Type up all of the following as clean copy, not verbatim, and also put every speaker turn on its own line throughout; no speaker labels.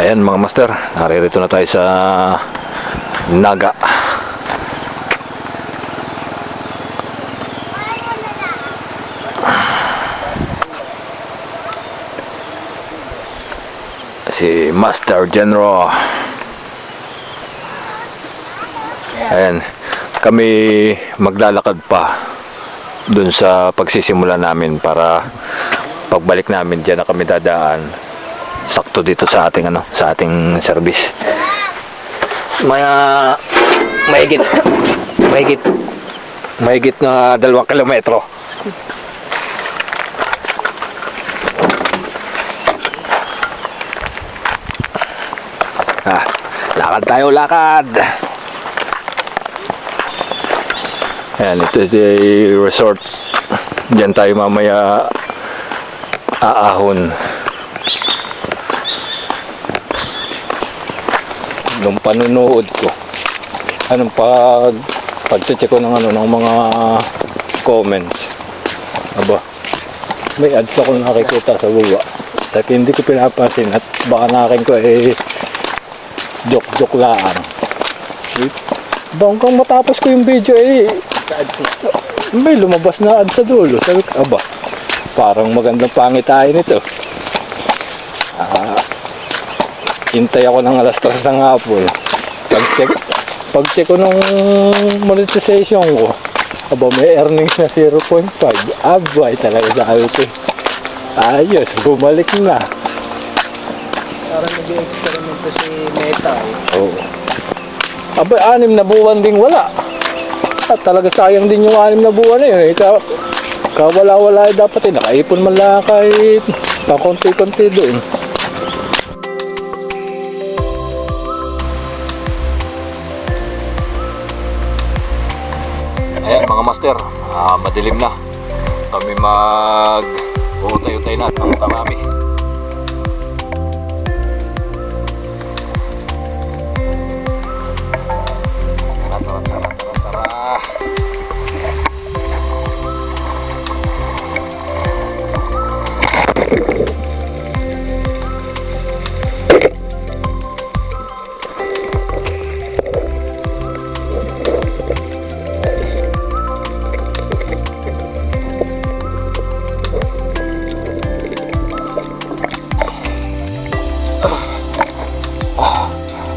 Ayan mga master, naririto na tayo sa Naga. Si Master General. Ayan, kami maglalakad pa dun sa pagsisimula namin para pagbalik namin diyan na kami dadaan. Sakto dito sa ating sa ating service. Mahigit na 2 kilometro. Lakad tayo, lakad. Ayan, ito si resort. Diyan tayo mamaya aahon. Nung panunood ko, pag-check ko ng ng mga comments, may ads ako nakikita sa baba. Sa hindi ko pinapansin at baka nakin ko joke lang. Bangkang matapos ko yung video may lumabas na ads sa dulo. Sabi ko, parang magandang pangitain ito. Hintay ako ng alas 3 ng hapon. Pag-check ko nung monetization ko, may earnings na 0.5. Abay talaga sa ko. Ayos, bumalik na.
Parang nag-experiment ko si Meta.
Oo. 6 na buwan ding wala. At talaga sayang din yung 6 na buwan na yun. Kawala-wala dapat nakaipon man lang kahit pakonti-konti doon. Ayan mga master, madilim na. Kami mag-utay-utay na at ang tamami. Tara.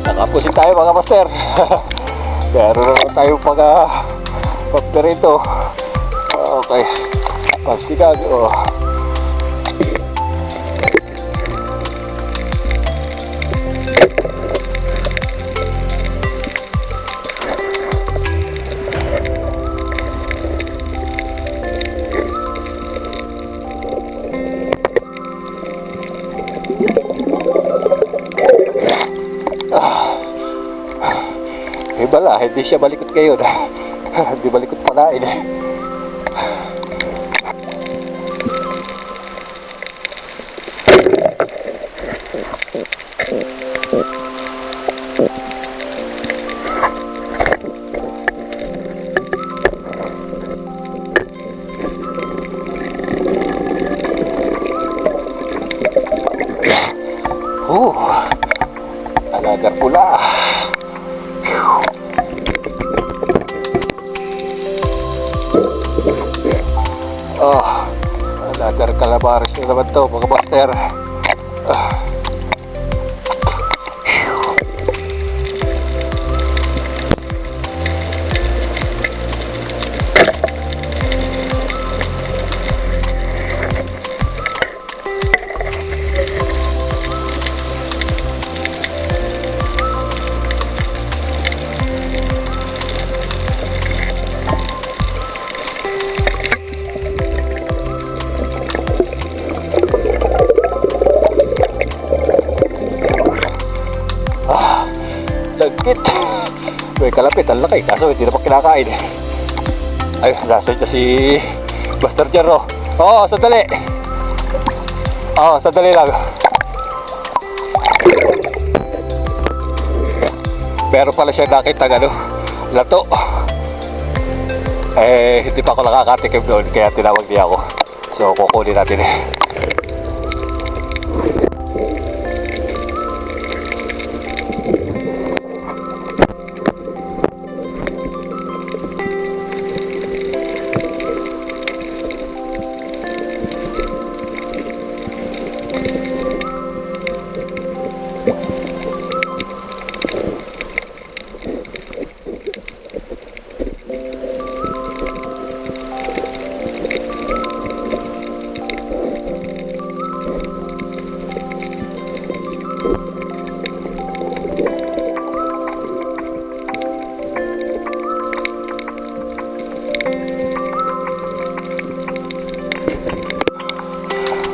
Nakapusin tayo mga master. Pero naman tayo pagperito. Okay, pagsigado. Bala, hindi siya balikot kayo na. Hindi balikot palain Alagar pula. Alagar calabaris na naman to mga master. Lagkit. May kalapit, ang laki. Kaso hindi na pa kinakain. Ay, nasa ito si Master Jero. Sandali. Sandali lang. Pero pala siya nakita lato. Hindi pa ako nakakatikim doon kaya tinawag niya ako. So kukunin natin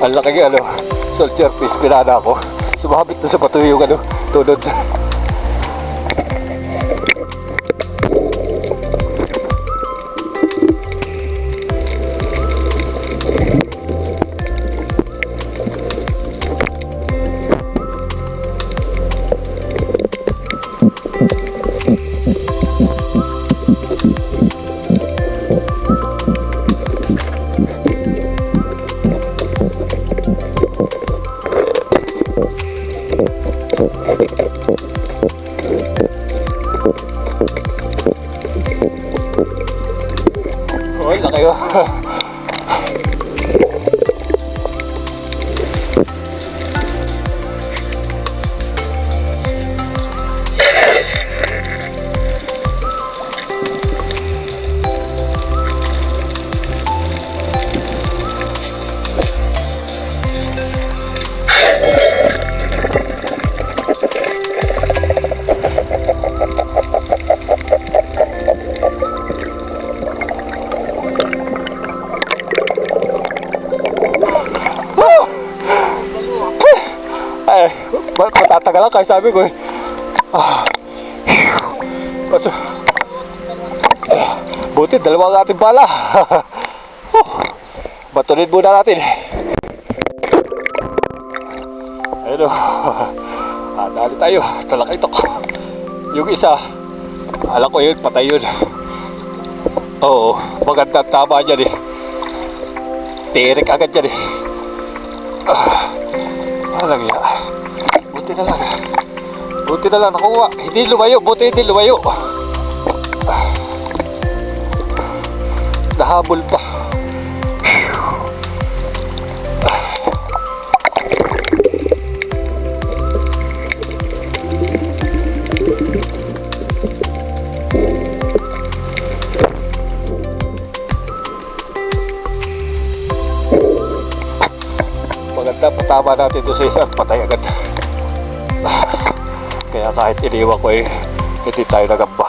Ang laki ano, soldier fish, pinana ako. Sumabit na sa bato yung ano, tunod. Uy, laki oh. Ay, matatagal lang, kaya sabi ko eh. Kaso, buti dalawang ating pala. Batunin muna natin. Ayun o. Dali tayo. Talakay ito. Yung isa, alam ko yun, patay yun. Oo, maganda tama dyan eh. Tirik agad dyan eh. Alang ya. Buti na lang. Buti na lang nakuha. Hindi lumayo. Buti hindi lumayo. Nahabol pa. Maganda, patama natin doon sa isang patay agad. Kaya kahit iniwan ko eh, hindi tayo nagamba.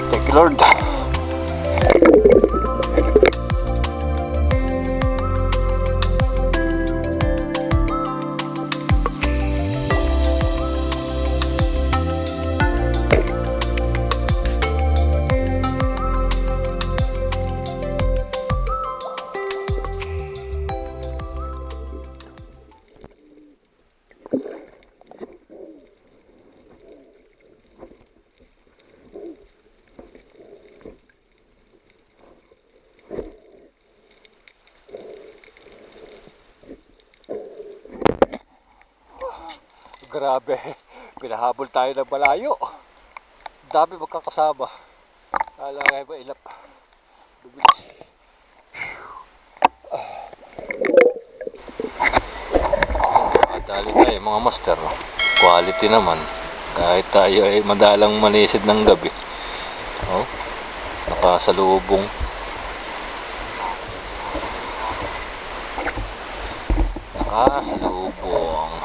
Thank you Lord. Grabe, pinahabol tayo ng malayo. Dami magkakasama. Alangay ba ilap. Bibilis. Dali tayo mga master. Quality naman. Kahit tayo ay madalang manisid ng gabi. Oh, nakasalubong. Nakasalubong.